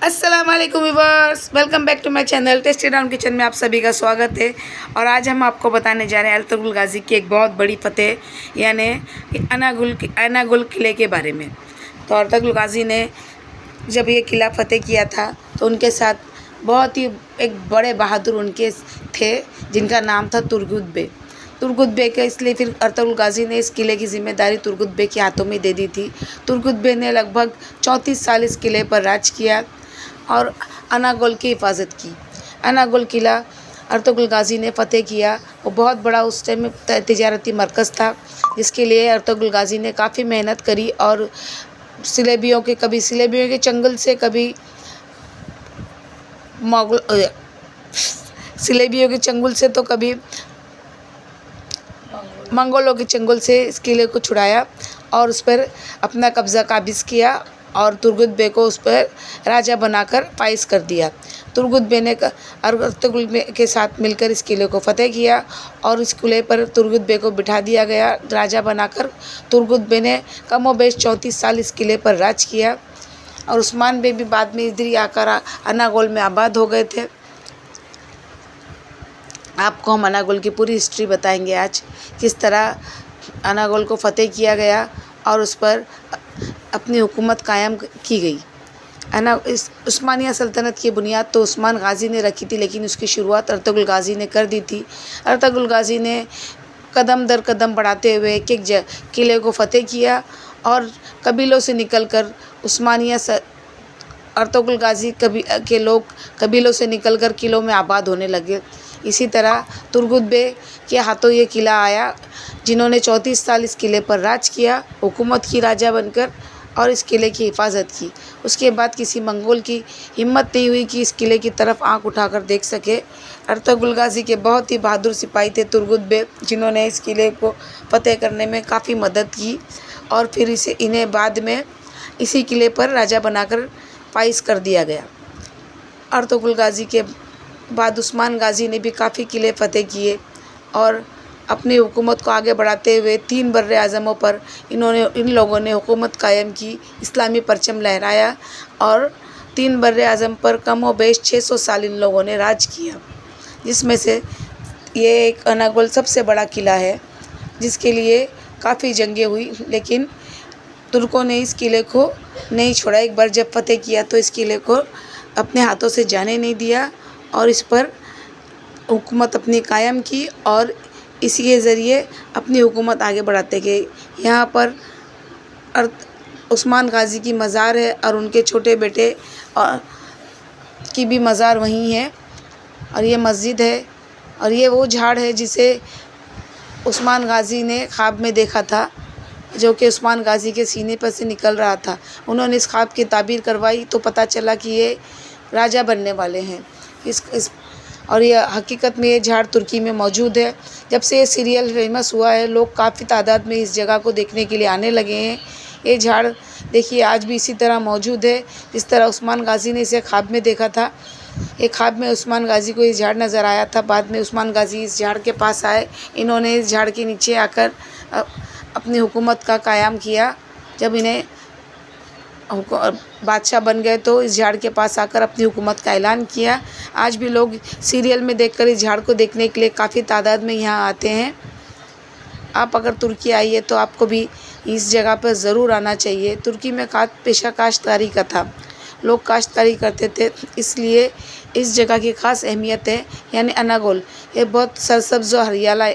अस्सलाम वालेकुम viewers, welcome back to my channel tasty round kitchen में आप सभी का स्वागत है। और आज हम आपको बताने जा रहे हैं अर्तुगरुल गाज़ी की एक बहुत बड़ी फतेह यानी अनागुल किले के बारे में। तो अर्तुगरुल गाज़ी ने जब ये किला फतेह किया था तो उनके साथ बहुत ही एक बड़े बहादुर उनके थे जिनका नाम था तुर्गुत बे। तुर्गुत बे के इसलिए फिर अर्तुगरुल गाज़ी ने इस किले की जिम्मेदारी तुर्गुत बे के हाथों में दे दी थी। तुर्गुत बे ने लगभग 34 साल इस किले पर राज किया और अनागोल की हिफाजत की। अनागोल किला अर्तुगरुल गाज़ी ने फ़तेह किया। वो बहुत बड़ा उस टाइम में तिजारती मरकज़ था जिसके लिए अर्तुगरुल गाज़ी ने काफ़ी मेहनत करी और सिलेबियों के चंगुल से, कभी सिलेबियों के चंगुल से तो कभी मंगोलों के चंगुल से इस किले को छुड़ाया और उस पर अपना कब्ज़ा काबिज़ किया और तुर्गुत बे को उस पर राजा बनाकर फाइज कर दिया। तुर्गुत बे ने अर्तुगरुल बे के साथ मिलकर इस किले को फ़तेह किया और इस किले पर तुर्गुत बे को बिठा दिया गया राजा बनाकर। तुर्गुत बे ने कमोबेश 34 साल इस किले पर राज किया और उस्मान बे भी बाद में इधर ही आकर अनागोल में आबाद हो गए थे। आपको हम अनागोल की पूरी हिस्ट्री बताएंगे आज, किस तरह अनागोल को फ़तेह किया गया और उस पर अपनी हुकूमत कायम की गई। इस उस्मानिया सल्तनत की बुनियाद तो उस्मान गाज़ी ने रखी थी, लेकिन उसकी शुरुआत अर्तुगरुल गाज़ी ने कर दी थी। अर्तुगरुल गाज़ी ने कदम दर कदम बढ़ाते हुए एक एक किले को फ़तेह किया और कबीलों से निकलकर अर्तुगरुल गाज़ी के लोग कबीलों से निकलकर किलों में आबाद होने लगे। इसी तरह तुर्गुत बे के हाथों ये किला आया जिन्होंने 34 साल इस किले पर राज किया, हुकूमत की राजा बनकर और इस किले की हिफाजत की। उसके बाद किसी मंगोल की हिम्मत नहीं हुई कि इस किले की तरफ आंख उठाकर देख सके। अर्तुगरुल गाज़ी के बहुत ही बहादुर सिपाही थे तुर्गुत बे, जिन्होंने इस किले को फ़तेह करने में काफ़ी मदद की और फिर इन्हें बाद में इसी किले पर राजा बनाकर फाइज कर दिया गया। अर्तुगरुल गाज़ी के बाद उस्मान गाज़ी ने भी काफ़ी किले फ़तेह किए और अपनी हुकूमत को आगे बढ़ाते हुए 3 बर्रे आज़मों पर इन लोगों ने हुकूमत कायम की, इस्लामी परचम लहराया और 3 बर्रे आज़म पर कमोबेश 600 साल इन लोगों ने राज किया, जिसमें से ये एक अनागोल सबसे बड़ा किला है जिसके लिए काफ़ी जंगें हुई, लेकिन तुर्कों ने इस किले को नहीं छोड़ा। एक बार जब फ़तेह किया तो इस किले को अपने हाथों से जाने नहीं दिया और इस पर हुकूमत अपनी कायम की और इसी के ज़रिए अपनी हुकूमत आगे बढ़ाते गए। यहाँ पर उस्मान गाज़ी की मज़ार है और उनके छोटे बेटे की भी मज़ार वहीं है और ये मस्जिद है और ये वो झाड़ है जिसे उस्मान गाज़ी ने ख्वाब में देखा था, जो कि उस्मान गाज़ी के सीने पर से निकल रहा था। उन्होंने इस ख्वाब की ताबीर करवाई तो पता चला कि ये राजा बनने वाले हैं। और ये हकीकत में ये झाड़ तुर्की में मौजूद है। जब से ये सीरियल फेमस हुआ है, लोग काफ़ी तादाद में इस जगह को देखने के लिए आने लगे हैं। ये झाड़ देखिए आज भी इसी तरह मौजूद है जिस तरह उस्मान गाज़ी ने इसे ख्वाब में देखा था। एक ख्वाब में उस्मान गाज़ी को ये झाड़ नज़र आया था। बाद में उस्मान गाज़ी इस झाड़ के पास आए, इन्होंने इस झाड़ के नीचे आकर अपनी हुकूमत का क़याम किया। जब इन्हें बादशाह बन गए तो इस झाड़ के पास आकर अपनी हुकूमत का ऐलान किया। आज भी लोग सीरियल में देखकर इस झाड़ को देखने के लिए काफ़ी तादाद में यहाँ आते हैं। आप अगर तुर्की आइए तो आपको भी इस जगह पर ज़रूर आना चाहिए। तुर्की में पेशा काश्तकारी का था, लोग काश्तकारी करते थे, इसलिए इस जगह की ख़ास अहमियत है। यानी अनागोल ये बहुत सरसब्ज़ और हरियाला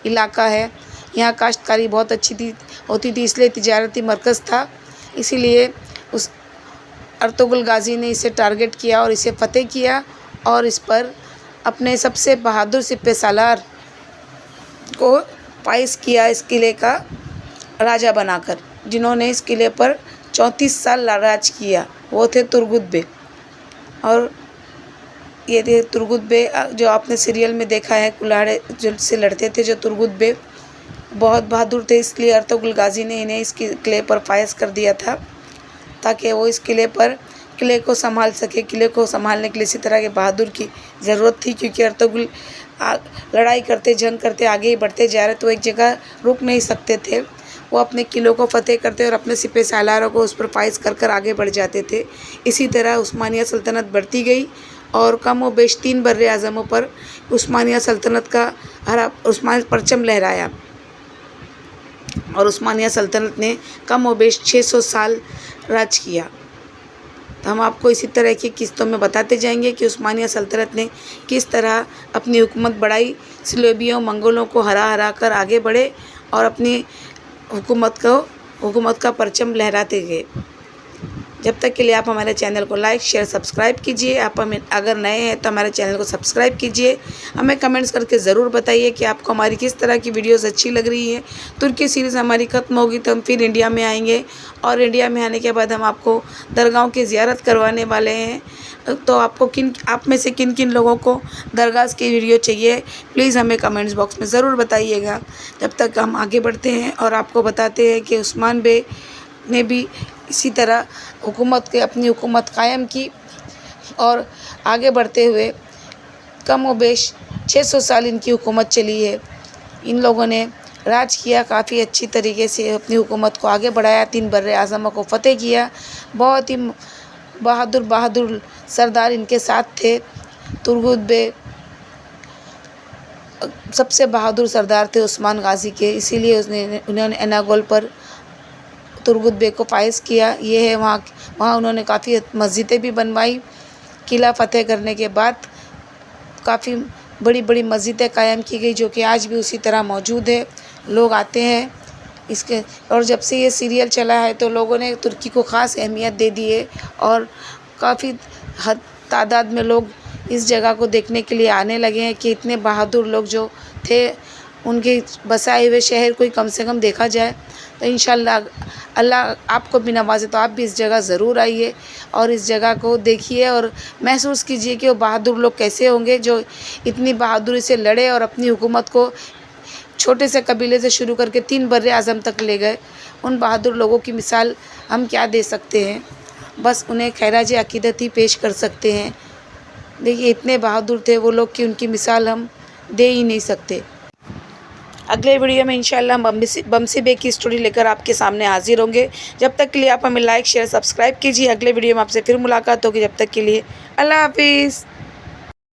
इलाका है। यहाँ काश्तकारी बहुत अच्छी होती थी, इसलिए तिजारती मरकज़ था। इसीलिए उस अर्तुगरुल गाज़ी ने इसे टारगेट किया और इसे फ़तेह किया और इस पर अपने सबसे बहादुर सिपह सालार को फाइज किया इस किले का राजा बनाकर, जिन्होंने इस किले पर 34 साल राज किया। वो थे तुर्गुत बे। और ये थे तुर्गुत बे जो आपने सीरियल में देखा है, कुल्हाड़े जो से लड़ते थे, जो तुर्गुत बे बहुत बहादुर थे, इसलिए अर्तुगरुल गाज़ी ने इन्हें इस किले पर फाइज कर दिया था ताकि वो इस किले को संभाल सके। किले को संभालने के लिए इसी तरह के बहादुर की ज़रूरत थी, क्योंकि अर्तुगरुल लड़ाई करते, जंग करते आगे ही बढ़ते जा रहे, तो एक जगह रुक नहीं सकते थे। वो अपने किलों को फ़तेह करते और अपने सिपह सालारों को उस पर फाइज कर कर आगे बढ़ जाते थे। इसी तरह उस्मानिया सल्तनत बढ़ती गई और कम व बेश 3 बर्रे आज़मों पर उस्मानिया सल्तनत का उस्मानिया परचम लहराया और उस्मानिया सल्तनत ने कम व बेश 600 साल राज किया। तो हम आपको इसी तरह की किस्तों में बताते जाएंगे कि उस्मानिया सल्तनत ने किस तरह अपनी हुकूमत बढ़ाई, सिलोबियों मंगोलों को हरा कर आगे बढ़े और अपनी हुकूमत का परचम लहराते गए। जब तक के लिए आप हमारे चैनल को लाइक शेयर सब्सक्राइब कीजिए। आप हमें अगर नए हैं तो हमारे चैनल को सब्सक्राइब कीजिए। हमें कमेंट्स करके ज़रूर बताइए कि आपको हमारी किस तरह की वीडियोस अच्छी लग रही है। तुर्की सीरीज़ हमारी ख़त्म होगी तो हम फिर इंडिया में आएंगे और इंडिया में आने के बाद हम आपको दरगाहों की ज़ियारत करवाने वाले हैं। तो आपको आप में से किन किन लोगों को दरगाह की वीडियो चाहिए, प्लीज़ हमें कमेंट्स बॉक्स में ज़रूर बताइएगा। जब तक हम आगे बढ़ते हैं और आपको बताते हैं कि उस्मान बे ने भी इसी तरह अपनी हुकूमत कायम की और आगे बढ़ते हुए कम व बेश 600 साल इनकी हुकूमत चली है। इन लोगों ने राज किया, काफ़ी अच्छी तरीके से अपनी हुकूमत को आगे बढ़ाया, 3 बर्रे आज़मों को फ़तेह किया। बहुत ही बहादुर सरदार इनके साथ थे। तुर्गुत बे सबसे बहादुर सरदार थे उस्मान गाज़ी के, इसीलिए उन्होंने एनागोल पर तुर्गुत बे को फाइज किया। ये है वहाँ उन्होंने काफ़ी मस्जिदें भी बनवाई। किला फ़तेह करने के बाद काफ़ी बड़ी मस्जिदें कायम की गई जो कि आज भी उसी तरह मौजूद है। लोग आते हैं इसके, और जब से ये सीरियल चला है तो लोगों ने तुर्की को ख़ास अहमियत दे दी है और काफ़ी तादाद में लोग इस जगह को देखने के लिए आने लगे हैं कि इतने बहादुर लोग जो थे उनके बसाए हुए शहर को कम से कम देखा जाए। तो इंशाल्लाह अल्लाह आपको भी नवाजे तो आप भी इस जगह ज़रूर आइए और इस जगह को देखिए और महसूस कीजिए कि वो बहादुर लोग कैसे होंगे जो इतनी बहादुरी से लड़े और अपनी हुकूमत को छोटे से कबीले से शुरू करके 3 बर्रे आज़म तक ले गए। उन बहादुर लोगों की मिसाल हम क्या दे सकते हैं, बस उन्हें खैराज अकीदत ही पेश कर सकते हैं। देखिए इतने बहादुर थे वो लोग कि उनकी मिसाल हम दे ही नहीं सकते। अगले वीडियो में इंशाल्लाह हम बमसी बे की स्टोरी लेकर आपके सामने हाजिर होंगे। जब तक के लिए आप हमें लाइक शेयर सब्सक्राइब कीजिए। अगले वीडियो में आपसे फिर मुलाकात होगी। जब तक के लिए अल्लाह हाफिज़।